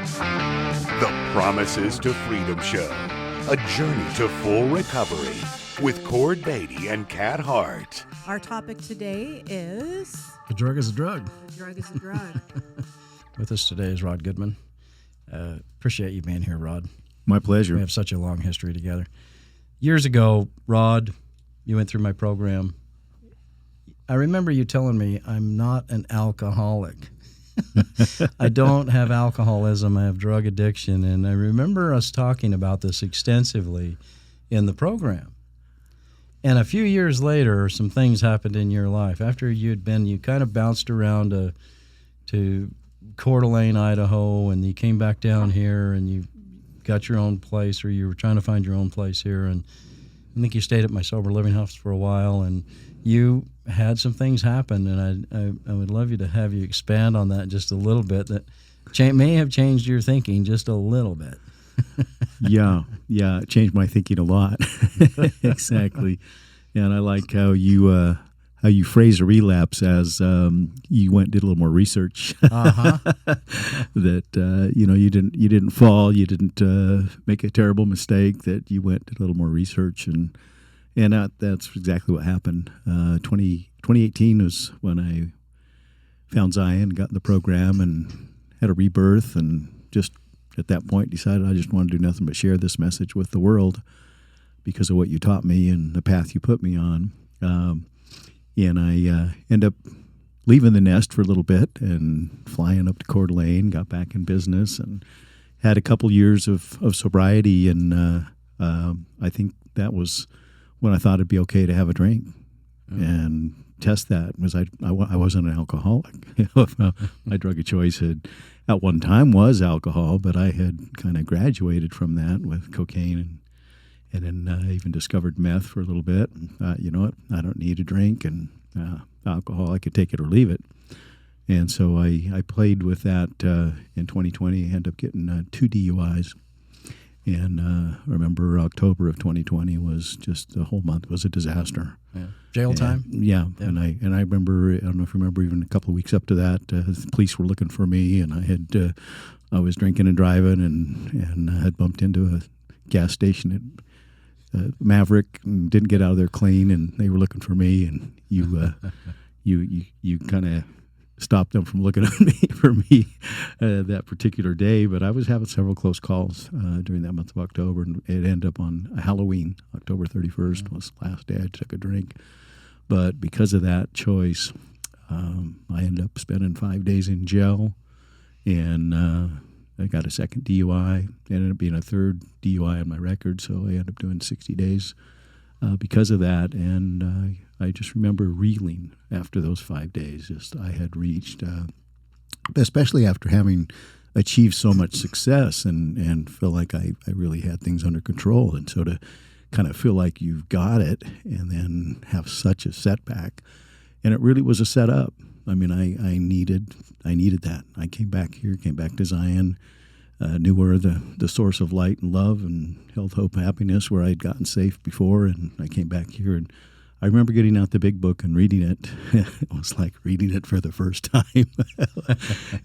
The Promises to Freedom Show, a journey to full recovery with Cord Beatty and Kat Hart. Our topic today is... A drug is a drug. A drug is a drug. With us today is Rod Goodman. Appreciate you being here, Rod. My pleasure. We have such a long history together. Years ago, Rod, you went through my program. I remember you telling me I'm not an alcoholic. I don't have alcoholism. I have drug addiction. And I remember us talking about this extensively in the program. And a few years later, some things happened in your life. After you kind of bounced around to Coeur d'Alene, Idaho, and you came back down here and you got your own place, or you were trying to find your own place here. And I think you stayed at my sober living house for a while, and you had some things happen, and I would love you to have you expand on that just a little bit. That may have changed your thinking just a little bit. Yeah, it changed my thinking a lot. Exactly, and I like how you phrase a relapse as you went and did a little more research. That you didn't fall, you didn't make a terrible mistake. That you went and did a little more research and that's exactly what happened. 2018 was when I found Zion, got in the program, and had a rebirth, and just at that point decided I just wanted to do nothing but share this message with the world because of what you taught me and the path you put me on. And I ended up leaving the nest for a little bit and flying up to Coeur d'Alene, got back in business, and had a couple years of sobriety. And I think that was when I thought it'd be okay to have a drink and test that, because I wasn't an alcoholic. My drug of choice at one time was alcohol, but I had kind of graduated from that with cocaine and then even discovered meth for a little bit. You know what? I don't need a drink, and alcohol, I could take it or leave it. And so I played with that in 2020. I ended up getting 2 DUIs. And I remember October of 2020 was just, the whole month was a disaster. Yeah. Jail time? Yeah. And I remember, I don't know if you remember, even a couple of weeks up to that, the police were looking for me, and I was drinking and driving, and I had bumped into a gas station at Maverick and didn't get out of there clean, and they were looking for me, and you kind of stopped them from looking at me that particular day. But I was having several close calls during that month of October, and it ended up on Halloween. October 31st was the last day I took a drink. But because of that choice, I ended up spending 5 days in jail, and I got a second DUI. It ended up being a third DUI on my record, so I ended up doing 60 days because of that. And I just remember reeling after those 5 days. Just I had reached, especially after having achieved so much success and feel like I really had things under control. And so to kind of feel like you've got it and then have such a setback, and it really was a setup. I mean, I needed that. I came back here, came back to Zion, knew where the source of light and love and health, hope, happiness, where I'd gotten safe before, and I came back here, and I remember getting out the big book and reading it. It was like reading it for the first time.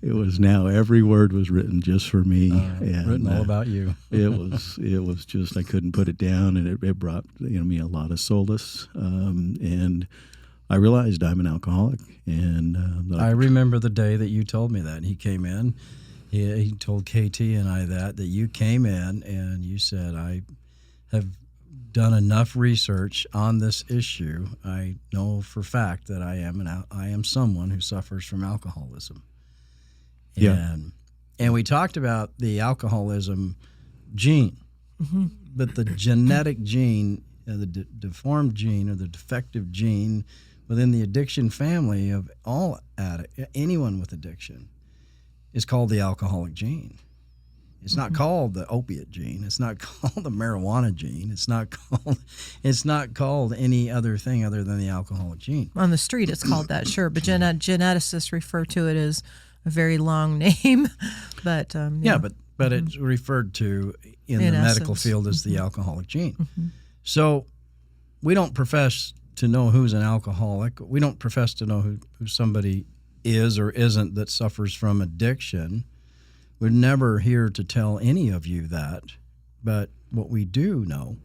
It was now every word was written just for me, and written all about you. It was just, I couldn't put it down, and it brought me a lot of solace, and I realized I'm an alcoholic. And I remember the day that you told me that. He came in. He told KT and I that you came in and you said, I have done enough research on this issue. I know for fact that I am someone who suffers from alcoholism. Yeah. And we talked about the alcoholism gene, but the genetic gene, the deformed gene or the defective gene within the addiction family of all anyone with addiction is called the alcoholic gene. It's not called the opiate gene. It's not called the marijuana gene. It's not called any other thing other than the alcoholic gene. On the street, it's called that, sure, but geneticists refer to it as a very long name. But but it's referred to in the medical field as the alcoholic gene. So we don't profess to know who's an alcoholic. We don't profess to know who somebody is or isn't that suffers from addiction. We're never here to tell any of you that, but what we do know,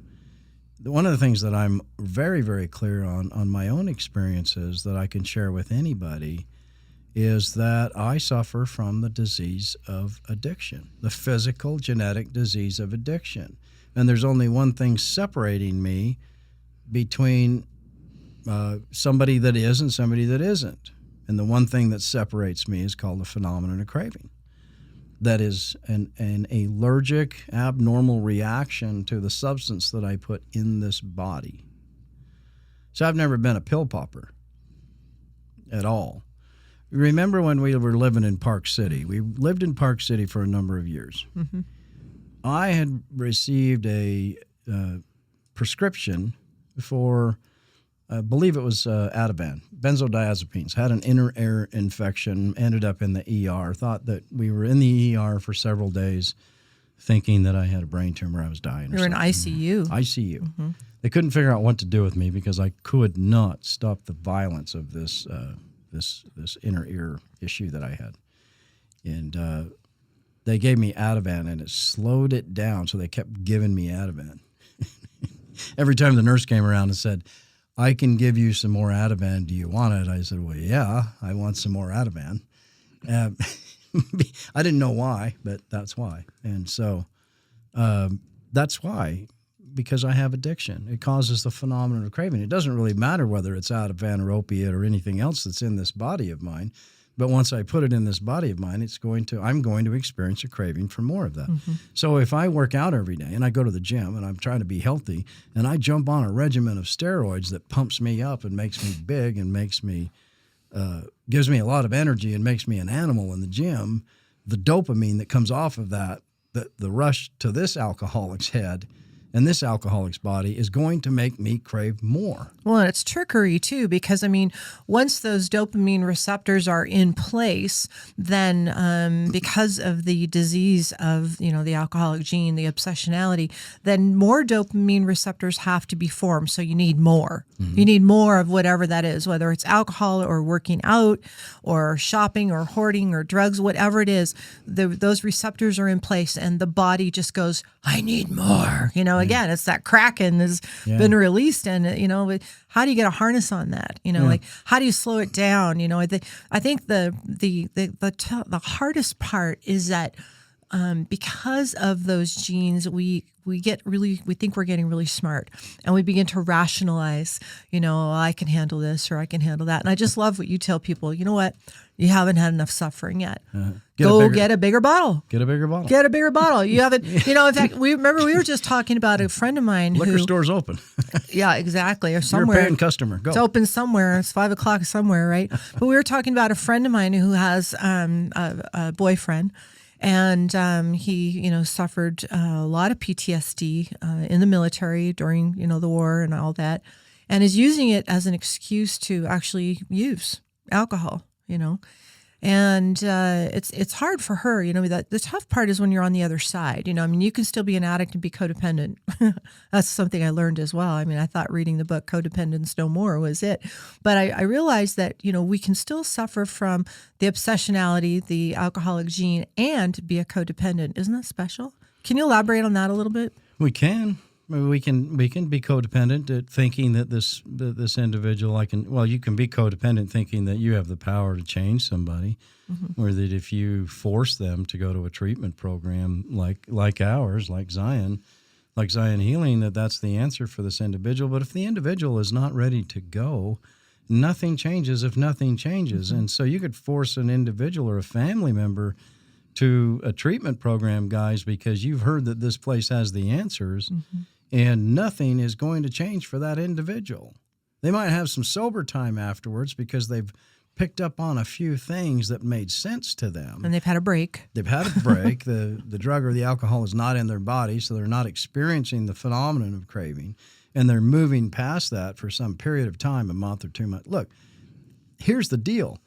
one of the things that I'm very, very clear on my own experiences that I can share with anybody is that I suffer from the disease of addiction, the physical genetic disease of addiction. And there's only one thing separating me between somebody that is and somebody that isn't. And the one thing that separates me is called the phenomenon of craving. That is an allergic, abnormal reaction to the substance that I put in this body. So I've never been a pill popper at all. Remember when we were living in Park City? We lived in Park City for a number of years. Mm-hmm. I had received a prescription for, I believe it was Ativan, benzodiazepines, had an inner ear infection, ended up in the ER, thought that we were in the ER for several days, thinking that I had a brain tumor, I was dying. You were in ICU. ICU. Mm-hmm. They couldn't figure out what to do with me because I could not stop the violence of this this inner ear issue that I had. And they gave me Ativan, and it slowed it down, so they kept giving me Ativan. Every time the nurse came around and said, I can give you some more Ativan. Do you want it? I said, well, yeah, I want some more Ativan. I didn't know why, but that's why. And so that's why, because I have addiction. It causes the phenomenon of craving. It doesn't really matter whether it's Ativan or opiate or anything else that's in this body of mine. But once I put it in this body of mine, I'm going to experience a craving for more of that. Mm-hmm. So if I work out every day and I go to the gym and I'm trying to be healthy and I jump on a regimen of steroids that pumps me up and makes me big and makes me gives me a lot of energy and makes me an animal in the gym, the dopamine that comes off of that, the rush to this alcoholic's head and this alcoholic's body is going to make me crave more. Well, and it's trickery too, because once those dopamine receptors are in place, then because of the disease of the alcoholic gene, the obsessionality, then more dopamine receptors have to be formed. So you need more. Mm-hmm. You need more of whatever that is, whether it's alcohol or working out or shopping or hoarding or drugs, whatever it is. Those receptors are in place, and the body just goes, I need more. Again, it's that Kraken has been released, and how do you get a harness on that? Like how do you slow it down? I think the hardest part is that because of those genes, we think we're getting really smart, and we begin to rationalize. I can handle this or I can handle that, and I just love what you tell people. You know what? You haven't had enough suffering yet. Get a bigger bottle. Get a bigger bottle. Get a bigger bottle. You haven't, in fact, we were just talking about a friend of mine Liquor store's open. Yeah, exactly. Or somewhere. You're a paying customer. Go. It's open somewhere. It's 5:00 somewhere, right? But we were talking about a friend of mine who has a boyfriend. And he, suffered a lot of PTSD in the military during, the war and all that, and is using it as an excuse to actually use alcohol, And it's hard for her, that the tough part is when you're on the other side, you can still be an addict and be codependent. That's something I learned as well. I thought reading the book Codependence No More was it. But I realized that, we can still suffer from the obsessionality, the alcoholic gene, and be a codependent. Isn't that special? Can you elaborate on that a little bit? We can. We can be codependent at thinking that this individual you can be codependent thinking that you have the power to change somebody, mm-hmm. or that if you force them to go to a treatment program like ours, like Zion Healing, that's the answer for this individual. But if the individual is not ready to go, nothing changes if nothing changes. Mm-hmm. And so you could force an individual or a family member to a treatment program, guys, because you've heard that this place has the answers. Mm-hmm. And nothing is going to change for that individual. They might have some sober time afterwards because they've picked up on a few things that made sense to them. And they've had a break. The drug or the alcohol is not in their body, so they're not experiencing the phenomenon of craving. And they're moving past that for some period of time, a month or 2 months. Look, here's the deal.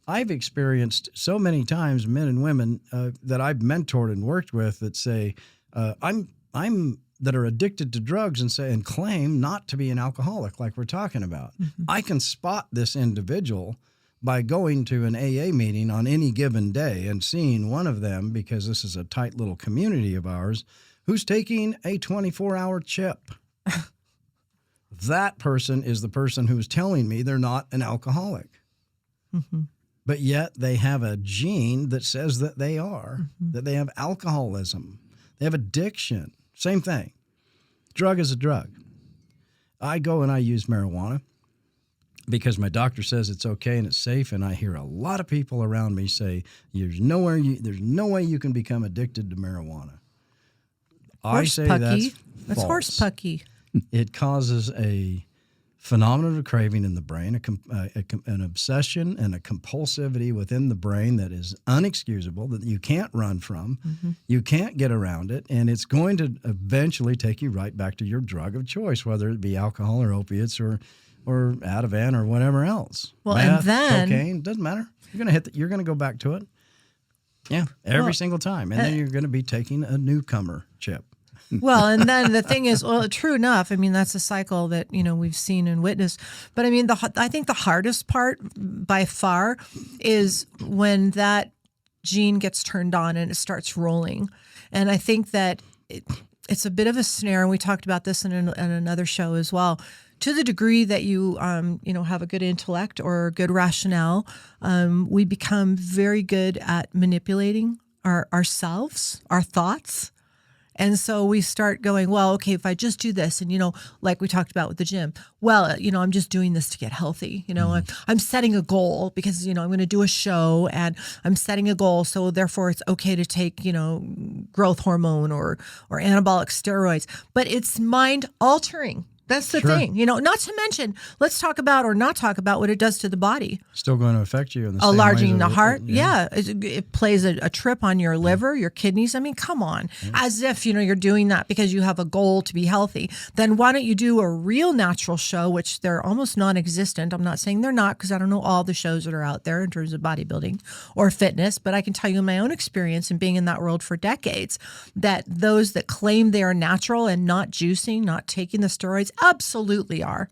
I've experienced so many times men and women that I've mentored and worked with that say, I'm that are addicted to drugs and claim not to be an alcoholic like we're talking about. Mm-hmm. I can spot this individual by going to an AA meeting on any given day and seeing one of them, because this is a tight little community of ours, who's taking a 24-hour chip. That person is the person who's telling me they're not an alcoholic. Mm-hmm. But yet they have a gene that says that they are, that they have alcoholism. They have addiction. Same thing. Drug is a drug. I go and I use marijuana because my doctor says it's okay and it's safe, and I hear a lot of people around me say, there's no way you can become addicted to marijuana. I say that's That's false. horse pucky. It causes a phenomenon of craving in the brain, an obsession and a compulsivity within the brain that is unexcusable, that you can't run from. Mm-hmm. You can't get around it, and it's going to eventually take you right back to your drug of choice, whether it be alcohol or opiates or Ativan or whatever else. Well, Meth, and then cocaine, doesn't matter. You're going to go back to it. Yeah, every single time, and then you're going to be taking a newcomer chip. Well, and then the thing is, well, true enough. I mean, that's a cycle that, we've seen and witnessed. But I mean, I think the hardest part by far is when that gene gets turned on and it starts rolling. And I think that it's a bit of a snare. And we talked about this in another show as well. To the degree that you, have a good intellect or good rationale, we become very good at manipulating ourselves, our thoughts. And so we start going, well, okay, if I just do this, and, like we talked about with the gym, well, I'm just doing this to get healthy. I'm setting a goal because, I'm going to do a show and I'm setting a goal. So therefore it's okay to take, growth hormone or anabolic steroids, but it's mind altering. That's the thing, not to mention, let's talk about or not talk about what it does to the body. Still going to affect you in the same enlarging ways the as heart. Yeah. It plays a trip on your liver, your kidneys. I mean, come on, as if, you're doing that because you have a goal to be healthy. Then why don't you do a real natural show, which they're almost non-existent. I'm not saying they're not, because I don't know all the shows that are out there in terms of bodybuilding or fitness, but I can tell you in my own experience and being in that world for decades, that those that claim they are natural and not juicing, not taking the steroids, absolutely are.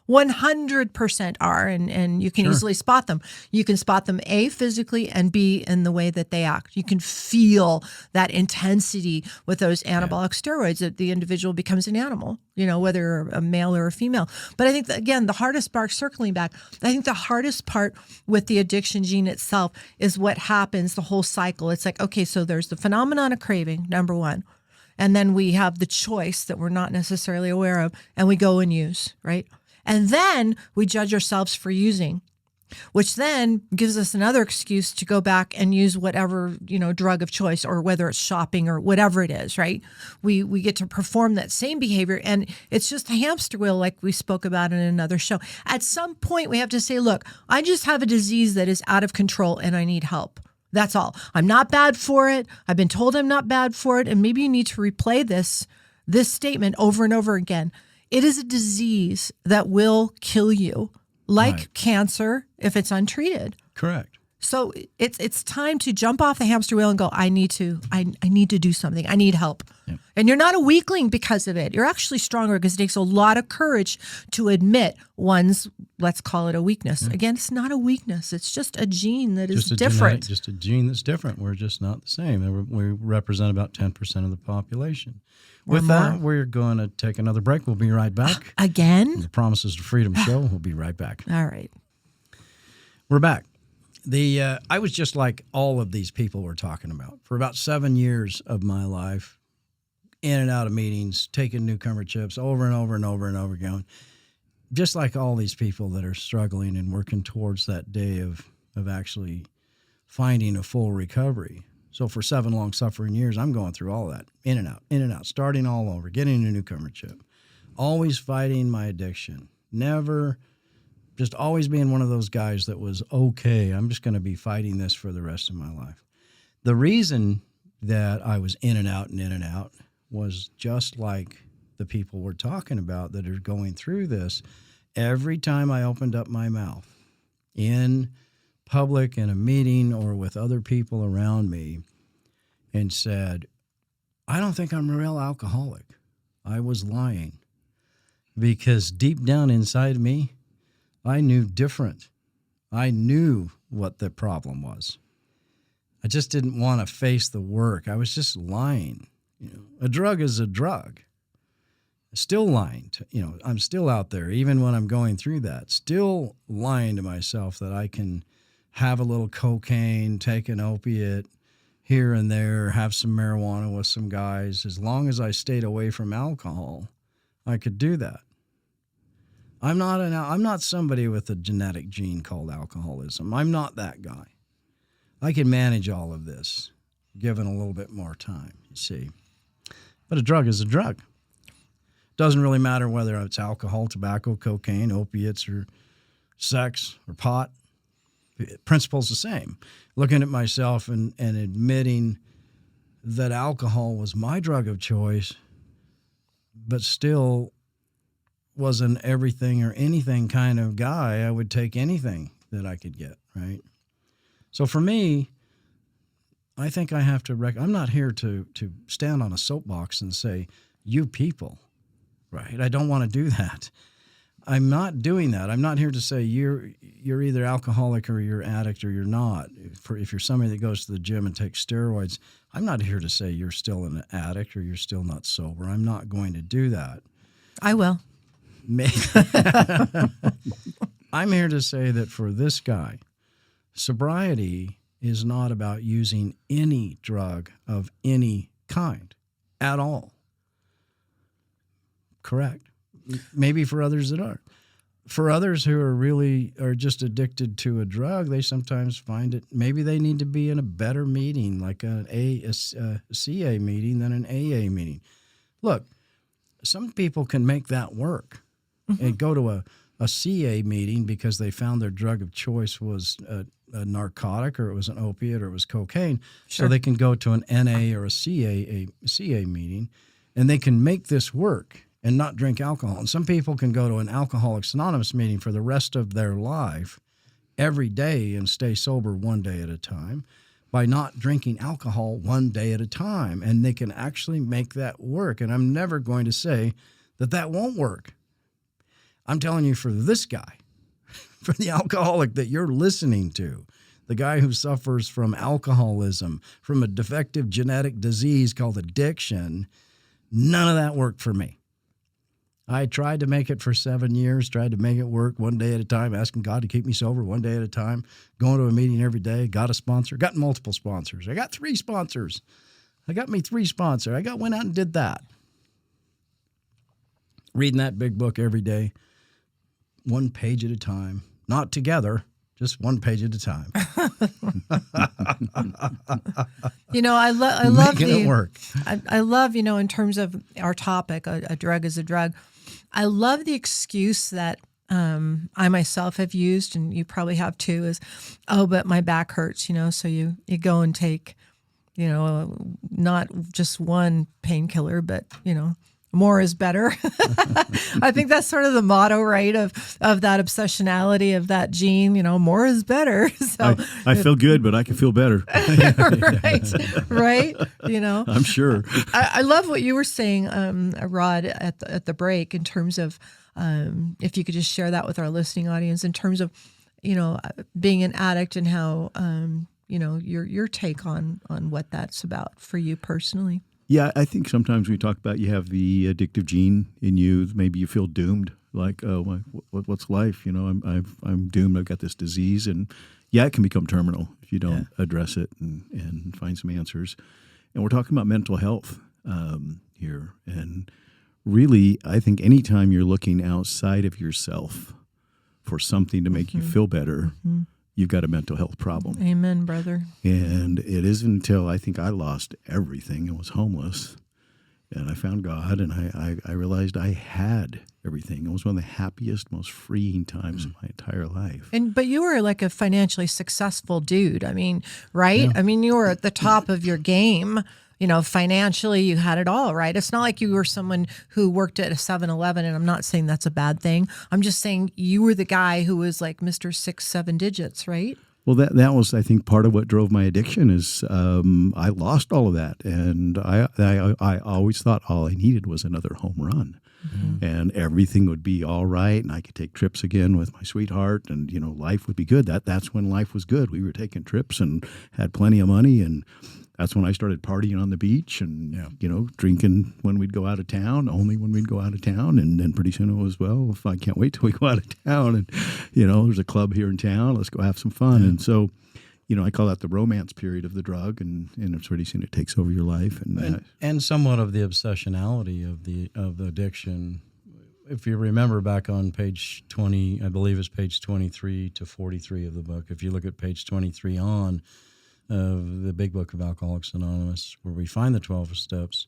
100% are, and you can easily spot them. You can spot them, A, physically, and B, in the way that they act. You can feel that intensity with those anabolic steroids, that the individual becomes an animal, whether a male or a female. But I think that, again, the hardest part, circling back, I think the hardest part with the addiction gene itself is what happens, the whole cycle. It's like, okay, so there's the phenomenon of craving, number one. And then we have the choice that we're not necessarily aware of, and we go and use, right? And then we judge ourselves for using, which then gives us another excuse to go back and use whatever, drug of choice, or whether it's shopping or whatever it is, right? We get to perform that same behavior, and it's just a hamster wheel, like we spoke about in another show. At some point, we have to say, look, I just have a disease that is out of control and I need help. That's all. I'm not bad for it. I've been told I'm not bad for it. And maybe you need to replay this statement over and over again. It is a disease that will kill you, like cancer, if it's untreated. Correct. So it's time to jump off the hamster wheel and go, I need to do something. I need help. Yep. And you're not a weakling because of it. You're actually stronger, because it takes a lot of courage to admit one's, let's call it a weakness. Yeah. Again, it's not a weakness. It's just a gene that is different. Just a gene that's different. We're just not the same. We represent about 10% of the population. With that, we're going to take another break. We'll be right back. Again? The Promises to Freedom show. We'll be right back. All right. We're back. I was just like all of these people we're talking about. For about 7 years of my life, in and out of meetings, taking newcomer chips over and over and over and over again. Just like all these people that are struggling and working towards that day of actually finding a full recovery. So for 7 long suffering years, I'm going through all of that, in and out, starting all over, getting a newcomer chip, always fighting my addiction, never, just always being one of those guys that was, okay, I'm just going to be fighting this for the rest of my life. The reason that I was in and out was just like the people we're talking about that are going through this. Every time I opened up my mouth in public, in a meeting, or with other people around me, and said, I don't think I'm a real alcoholic, I was lying. Because deep down inside me, I knew different. I knew what the problem was. I just didn't want to face the work. I was just lying. A drug is a drug. Still lying. I'm still out there, even when I'm going through that, still lying to myself that I can have a little cocaine, take an opiate here and there, have some marijuana with some guys. As long as I stayed away from alcohol, I could do that. I'm not somebody with a genetic gene called alcoholism. I'm not that guy. I can manage all of this, given a little bit more time, you see. But a drug is a drug. Doesn't really matter whether it's alcohol, tobacco, cocaine, opiates, or sex, or pot. The principle's the same. Looking at myself and admitting that alcohol was my drug of choice, but still wasn't everything or anything kind of guy. I would take anything that I could get, right? So for me, I think I have to I'm not here to stand on a soapbox and say, you people, right? I don't want to do that. I'm not doing that. I'm not here to say you're either alcoholic or you're addict or you're not. If you're somebody that goes to the gym and takes steroids, I'm not here to say you're still an addict or you're still not sober. I'm not going to do that. I will. I'm here to say that for this guy, sobriety is not about using any drug of any kind at all. Correct. Maybe for others that are. For others who are just addicted to a drug, they sometimes find it, maybe they need to be in a better meeting, like a CA meeting than an AA meeting. Look, some people can make that work and go to a CA meeting because they found their drug of choice was a narcotic or it was an opiate or it was cocaine. Sure. So they can go to an NA or a CA meeting and they can make this work and not drink alcohol. And some people can go to an Alcoholics Anonymous meeting for the rest of their life every day and stay sober one day at a time by not drinking alcohol one day at a time. And they can actually make that work. And I'm never going to say that won't work. I'm telling you, for this guy, for the alcoholic that you're listening to, the guy who suffers from alcoholism, from a defective genetic disease called addiction, none of that worked for me. I tried to make it for 7 years, tried to make it work one day at a time, asking God to keep me sober one day at a time, going to a meeting every day, got a sponsor, got multiple sponsors. I got 3 sponsors. I got me 3 sponsors. I went out and did that. Reading that big book every day, 1 page at a time, not together, just 1 page at a time. I love making it work. I love, in terms of our topic, a drug is a drug. I love the excuse that I myself have used, and you probably have too, is, oh, but my back hurts, so you go and take, not just one painkiller, but, more is better. I think that's sort of the motto, right, of that obsessionality of that gene, more is better. So I feel good, but I can feel better. right. I'm sure. I love what you were saying, Rod, at the break, in terms of if you could just share that with our listening audience in terms of, being an addict and how, your take on what that's about for you personally. Yeah, I think sometimes we talk about you have the addictive gene in you. Maybe you feel doomed, like, oh, what's life? I'm doomed. I've got this disease, and yeah, it can become terminal if you don't address it and find some answers. And we're talking about mental health here, and really, I think anytime you're looking outside of yourself for something to make you feel better, you've got a mental health problem. Amen, brother. And it isn't until I think I lost everything and was homeless, and I found God, and I realized I had everything. It was one of the happiest, most freeing times of my entire life. But you were like a financially successful dude. I mean, right? Yeah. I mean, you were at the top of your game. Financially, you had it all, right? It's not like you were someone who worked at a 7-Eleven, and I'm not saying that's a bad thing. I'm just saying you were the guy who was like Mr. 6-7 digits, right? Well, that was, I think, part of what drove my addiction is I lost all of that. And I always thought all I needed was another home run. and everything would be all right, and I could take trips again with my sweetheart, and life would be good. That's when life was good. We were taking trips and had plenty of money, and that's when I started partying on the beach and drinking when we'd go out of town, only when we'd go out of town, and then pretty soon it was, well, if I can't wait till we go out of town, and there's a club here in town, let's go have some fun. And so I call that the romance period of the drug, and it's pretty soon it takes over your life, and somewhat of the obsessionality of the addiction. If you remember back on page 20, I believe it's page 23 to 43 of the book. If you look at page 23 on of the big book of Alcoholics Anonymous, where we find the 12 steps,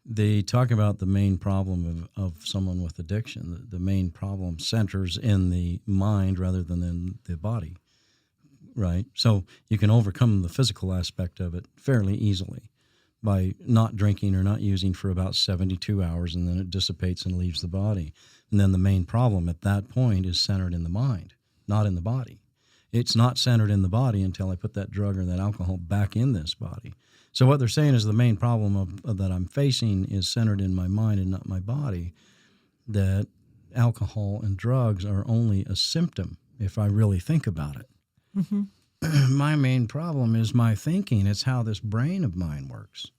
they talk about the main problem of someone with addiction. The main problem centers in the mind rather than in the body. Right. So you can overcome the physical aspect of it fairly easily by not drinking or not using for about 72 hours, and then it dissipates and leaves the body. And then the main problem at that point is centered in the mind, not in the body. It's not centered in the body until I put that drug or that alcohol back in this body. So what they're saying is the main problem that I'm facing is centered in my mind and not my body, that alcohol and drugs are only a symptom if I really think about it. Mm-hmm. My main problem is my thinking. It's how this brain of mine works,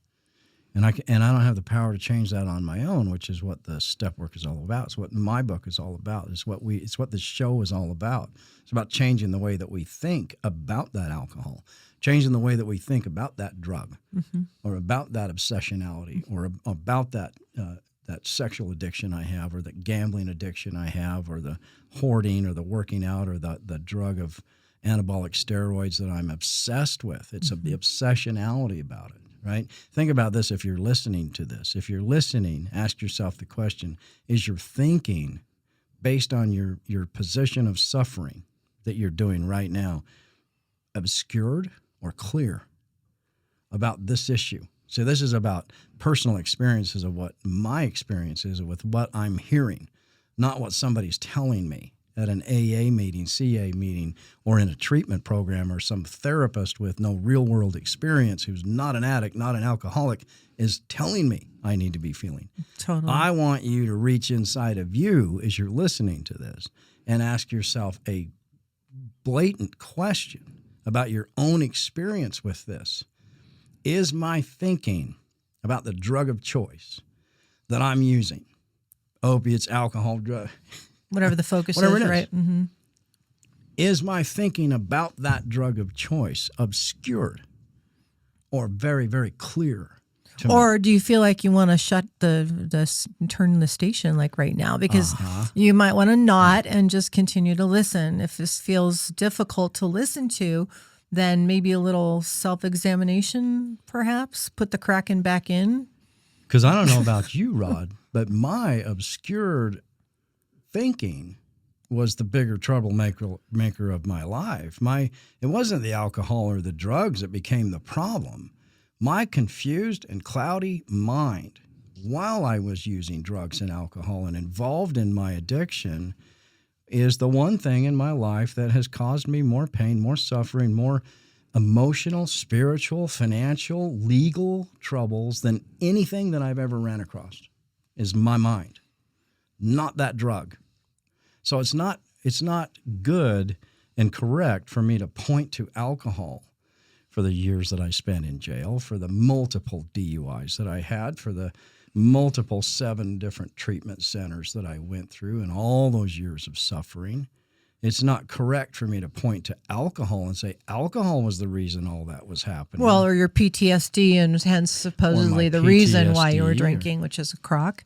and I don't have the power to change that on my own, which is what the step work is all about. It's what my book is all about. It's what this show is all about. It's about changing the way that we think about that alcohol, changing the way that we think about that drug, or about that obsessionality, or about that sexual addiction I have, or the gambling addiction I have, or the hoarding, or the working out, or the drug of anabolic steroids that I'm obsessed with. It's the obsessionality about it, right? Think about this if you're listening to this. If you're listening, ask yourself the question, is your thinking based on your position of suffering that you're doing right now obscured or clear about this issue? So this is about personal experiences of what my experience is with what I'm hearing, not what somebody's telling me at an AA meeting, CA meeting, or in a treatment program, or some therapist with no real-world experience who's not an addict, not an alcoholic, is telling me I need to be feeling. Totally. I want you to reach inside of you as you're listening to this and ask yourself a blatant question about your own experience with this. Is my thinking about the drug of choice that I'm using, opiates, alcohol, drug, whatever the focus whatever is, it is, right? Mm-hmm. is my thinking about that drug of choice obscured or very, very clear to me? Or do you feel like you want to shut turn the station like right now? Because you might want to not and just continue to listen. If this feels difficult to listen to, then maybe a little self-examination, perhaps. Put the Kraken back in. Because I don't know about you, Rod, but my obscured thinking was the bigger troublemaker of my life. It wasn't the alcohol or the drugs that became the problem. My confused and cloudy mind, while I was using drugs and alcohol and involved in my addiction, is the one thing in my life that has caused me more pain, more suffering, more emotional, spiritual, financial, legal troubles than anything that I've ever ran across, is my mind, not that drug. So it's not good and correct for me to point to alcohol for the years that I spent in jail, for the multiple DUIs that I had, for the multiple 7 different treatment centers that I went through, and all those years of suffering. It's not correct for me to point to alcohol and say alcohol was the reason all that was happening. Well, or your PTSD, and hence supposedly the reason why you were drinking, which is a crock.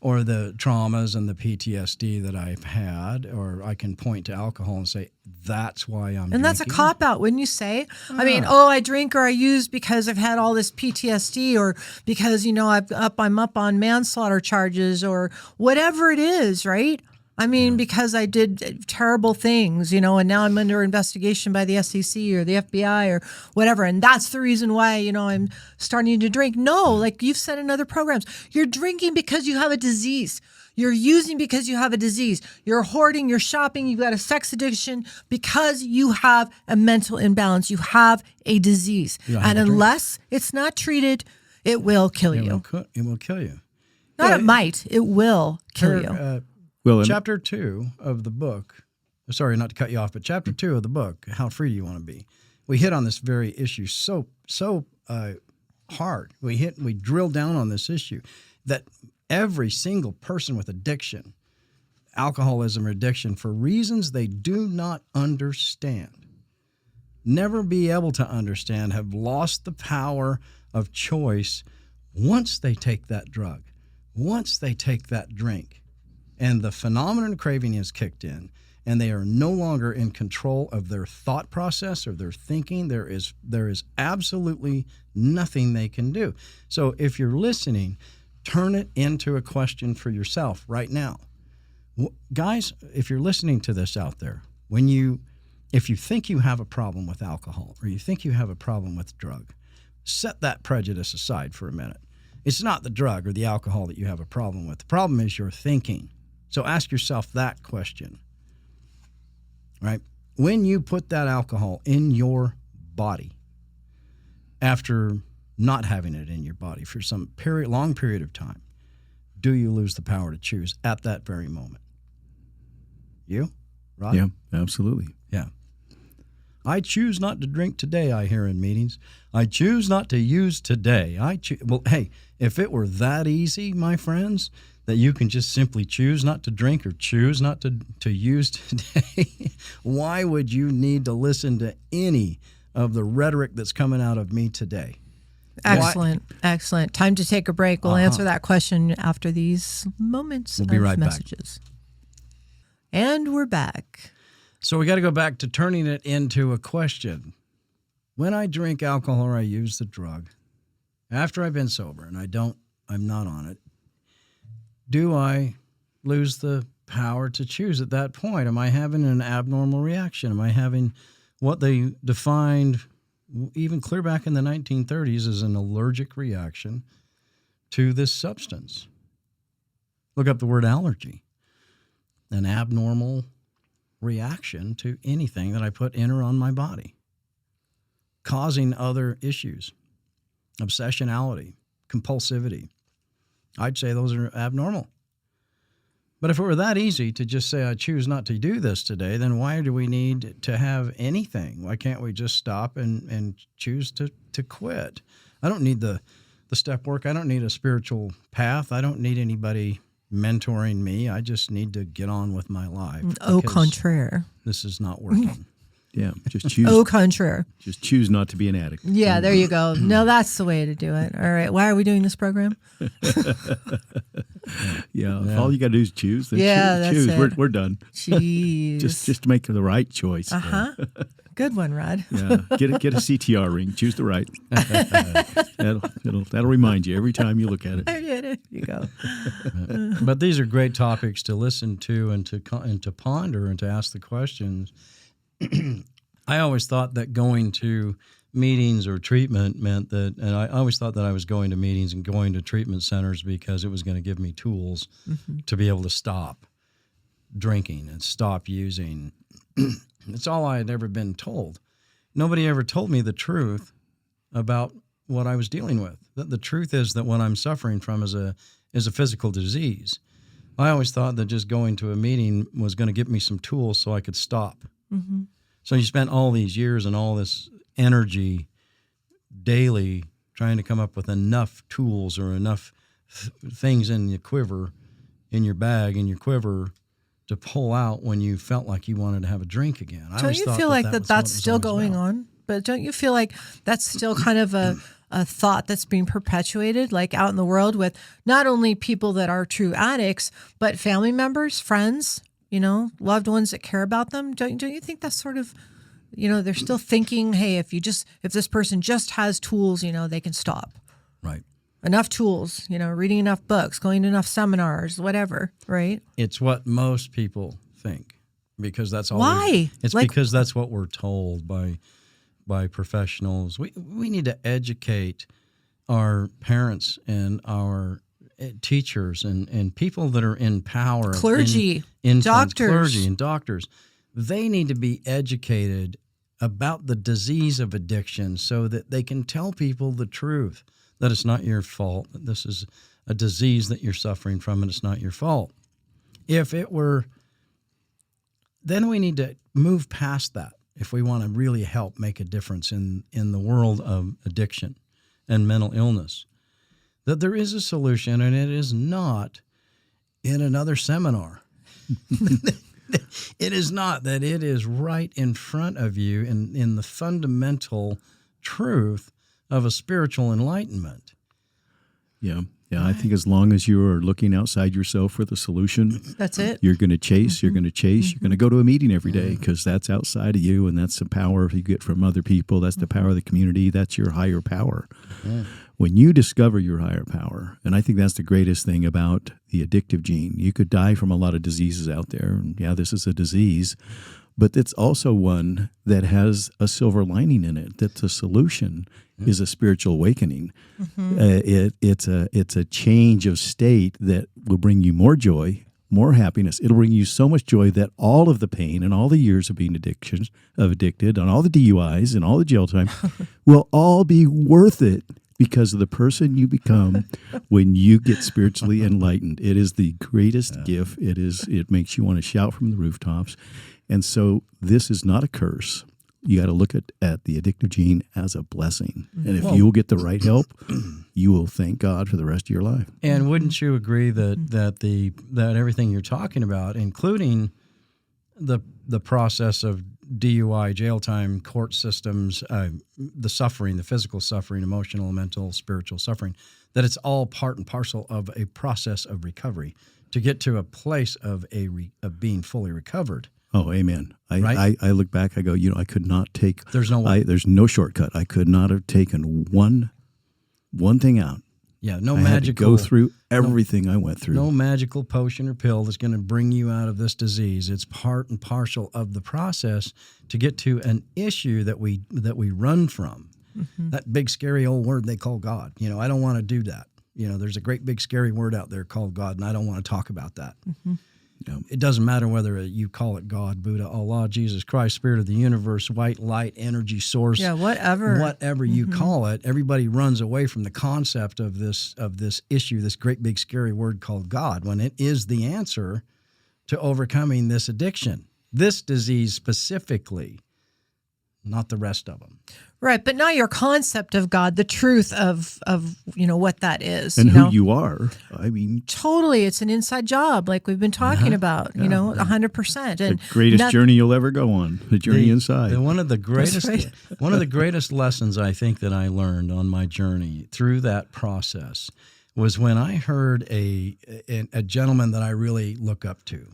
Or the traumas and the PTSD that I've had, or I can point to alcohol and say, that's why I'm drinking. And that's a cop-out, wouldn't you say? I mean, I drink or I use because I've had all this PTSD, or because, I'm up on manslaughter charges, or whatever it is, right? I mean, because I did terrible things, and now I'm under investigation by the SEC or the FBI or whatever. And that's the reason why, I'm starting to drink. No, like you've said in other programs, you're drinking because you have a disease. You're using because you have a disease. You're hoarding, you're shopping, you've got a sex addiction because you have a mental imbalance. You have a disease. And unless it's not treated, it will kill you. It will kill you. Not it might. It will kill you. Well, and Chapter 2 of the book, sorry not to cut you off, but chapter 2 of the book, How Free Do You Want to Be? We hit on this very issue so hard. We drilled down on this issue that every single person with addiction, alcoholism or addiction, for reasons they do not understand, never be able to understand, have lost the power of choice once they take that drug, once they take that drink. And the phenomenon of craving is kicked in, and they are no longer in control of their thought process or their thinking. There is absolutely nothing they can do. So if you're listening, turn it into a question for yourself right now. Guys, if you're listening to this out there, if you think you have a problem with alcohol or you think you have a problem with drug, set that prejudice aside for a minute. It's not the drug or the alcohol that you have a problem with. The problem is your thinking. So ask yourself that question, right? When you put that alcohol in your body after not having it in your body for some long period of time, do you lose the power to choose at that very moment? You, Rod? yeah, absolutely. Yeah. I choose not to drink today, I hear in meetings. I choose not to use today. Well, hey, if it were that easy, my friends, that you can just simply choose not to drink or choose not to use today, why would you need to listen to any of the rhetoric that's coming out of me today? Excellent. Excellent. Time to take a break. We'll answer that question after these moments We'll be of right back. messages. And we're back. So we got to go back to turning it into a question. When I drink alcohol or I use the drug, after I've been sober and I'm not on it, do I lose the power to choose at that point? Am I having an abnormal reaction? Am I having what they defined even clear back in the 1930s as an allergic reaction to this substance? Look up the word allergy. An abnormal reaction to anything that I put in or on my body, causing other issues, obsessionality, compulsivity. I'd say those are abnormal. But if it were that easy to just say, I choose not to do this today, then why do we need to have anything? Why can't we just stop and choose to quit? I don't need the step work. I don't need a spiritual path. I don't need anybody mentoring me. I just need to get on with my life. Au contraire. This is not working. Yeah, just choose. Au contraire. Just choose not to be an addict. Yeah, there you go. No, that's the way to do it. All right. Why are we doing this program? Yeah, if all you got to do is choose. Then Yeah, choose. that's it. We're done. Jeez. Just make the right choice. Good one, Rod. Yeah, get a CTR ring. Choose the right. That'll remind you every time you look at it. There you go. But these are great topics to listen to and to ponder and to ask the questions. I always thought that going to meetings or treatment meant that, and I always thought that I was going to meetings and going to treatment centers because it was going to give me tools to be able to stop drinking and stop using. That's all I had ever been told. Nobody ever told me the truth about what I was dealing with. The truth is that what I'm suffering from is a physical disease. I always thought that just going to a meeting was going to give me some tools so I could stop. Mm-hmm. So you spent all these years and all this energy daily trying to come up with enough tools or enough things in your quiver, in your bag, in your quiver to pull out when you felt like you wanted to have a drink again. Don't you feel like that's still going on? But don't you feel like that's still kind of a thought that's being perpetuated, like out in the world with not only people that are true addicts, but family members, friends, loved ones that care about them? Don't you think that's sort of, they're still thinking, hey, if this person just has tools, they can stop. Right. Enough tools, reading enough books, going to enough seminars, whatever, right? It's what most people think because that's all. Why? It's because that's what we're told by professionals. We need to educate our parents and our teachers and people that are in power. Clergy, influence, doctors. Clergy and doctors. They need to be educated about the disease of addiction so that they can tell people the truth, that it's not your fault, that this is a disease that you're suffering from and it's not your fault. If it were, then we need to move past that if we want to really help make a difference in the world of addiction and mental illness. That there is a solution, and it is not in another seminar. It is not. That it is right in front of you in the fundamental truth of a spiritual enlightenment. Yeah. Yeah, I think as long as you are looking outside yourself for the solution, That's it. you're going to chase, you're going to chase, you're going to go to a meeting every day because that's outside of you, and that's the power you get from other people. That's the power of the community. That's your higher power. Yeah. When you discover your higher power, and I think that's the greatest thing about the addictive gene, you could die from a lot of diseases out there. And yeah, this is a disease, but it's also one that has a silver lining in it, that the solution is a spiritual awakening. It's a change of state that will bring you more joy, more happiness. It'll bring you so much joy that all of the pain and all the years of being addicted, and all the DUIs and all the jail time will all be worth it because of the person you become when you get spiritually enlightened. It is the greatest gift. It makes you want to shout from the rooftops. And so this is not a curse. You got to look at the addictive gene as a blessing. And if you will get the right help, you will thank God for the rest of your life. And wouldn't you agree that everything you're talking about, including the process of DUI, jail time, court systems, the suffering, the physical suffering, emotional, mental, spiritual suffering, that it's all part and parcel of a process of recovery to get to a place of being fully recovered? Oh, amen. Right? I look back, I go, I could not take. There's no way. There's no shortcut. I could not have taken one thing out. Yeah, no I magical. had to go through everything I went through. No magical potion or pill that's going to bring you out of this disease. It's part and parcel of the process to get to an issue that we run from. That big scary old word they call God. I don't want to do that. There's a great big scary word out there called God, and I don't want to talk about that. It doesn't matter whether you call it God, Buddha, Allah, Jesus Christ, Spirit of the universe, white light, energy source. Yeah, whatever you call it. Everybody runs away from the concept of this issue, this great big scary word called God, when it is the answer to overcoming this addiction, this disease specifically, not the rest of them. Right, but not your concept of God, the truth of what that is. And who you are. I mean, totally, it's an inside job, like we've been talking about. 100%. The greatest journey you'll ever go on, the journey inside. One of the greatest lessons I think that I learned on my journey through that process was when I heard a gentleman that I really look up to,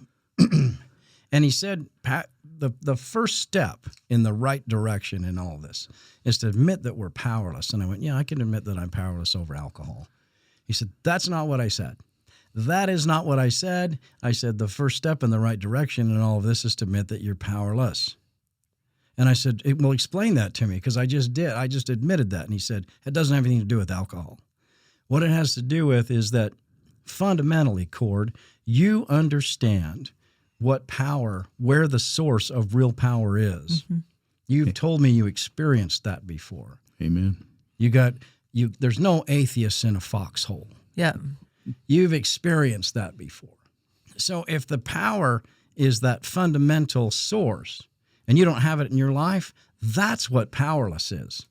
and he said, Pat, the first step in the right direction in all this is to admit that we're powerless. And I went, yeah, I can admit that I'm powerless over alcohol. He said, that's not what I said. That is not what I said. I said the first step in the right direction in all of this is to admit that you're powerless. And I said, well, explain that to me, because I just did. I just admitted that. And he said, it doesn't have anything to do with alcohol. What it has to do with is that fundamentally, Cord, you understand what power, where the source of real power is. You've told me you experienced that before. Amen. There's no atheists in a foxhole. Yeah. You've experienced that before. So if the power is that fundamental source and you don't have it in your life, that's what powerless is.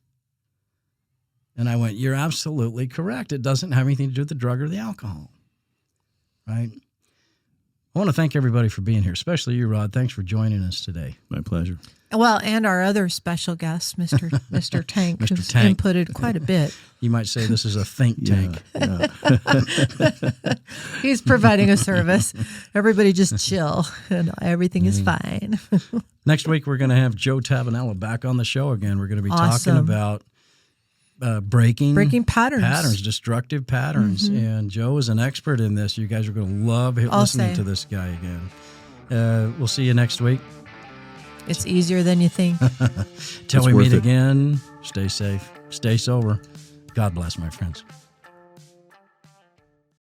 And I went, you're absolutely correct. It doesn't have anything to do with the drug or the alcohol. Right? I want to thank everybody for being here, especially you, Rod. Thanks for joining us today. My pleasure. Well, and our other special guest, Mr. Tank, Mr. who's Tank. inputted quite a bit. You might say this is a think tank. He's providing a service. Everybody just chill, and everything is fine. Next week, we're going to have Joe Tabanella back on the show again. We're going to be talking Awesome. about breaking patterns. destructive patterns. And Joe is an expert in this. You guys are going to love listening to this guy again. We'll see you next week. It's easier than you think. Till It's we worth meet it. again, stay safe, stay sober. God bless, my friends.